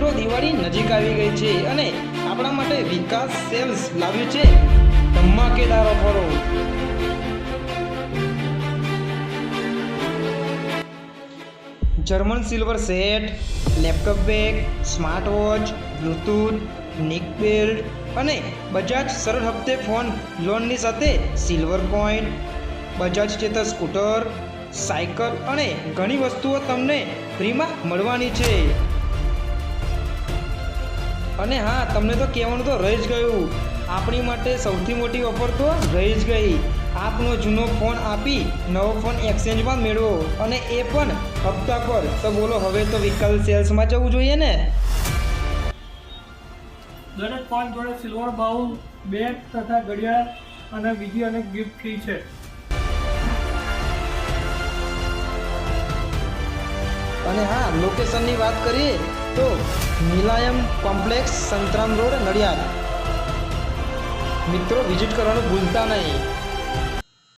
મિત્રો દિવાળી નજીક આવી ગઈ છે અને આપણા માટે વિકાસ સેલ્સ લાવ્યું છે ધમાકેદાર ઓફરો। German silver set, laptop bag, smart watch, Bluetooth, નિક બેલ્ટ અને બજાજ સરળ હપ્તે ફોન લોનની સાથે silver coin, Bajaj Chetak scooter, cycle અને ઘણી વસ્તુઓ તમને ફ્રીમાં મળવાની છે। અને હા, તમને તો કહેવાનું તો રહી જ ગયું, આપણી માટે સૌથી મોટી ઓફર તો રહી જ ગઈ। આપનો જૂનો ફોન આપી નવો ફોન એક્સચેન્જમાં મેળવો અને એ પણ હપ્તા પર। તો બોલો, હવે તો વિકલ્પ સેલ્સમાં જવું જોઈએ ને। દરેક ફોન જોડે સિલ્વર બાઉલ, બેગ તથા ઘડિયાળ અને બીજી અનેક ગિફ્ટ ફ્રી છે। અને હા, લોકેશનની વાત કરીએ તો નીલાયમ કોમ્પ્લેક્સ, સંતરામ રોડ, નડિયાદ। મિત્રો વિઝિટ કરવાનું ભૂલતા નહીં।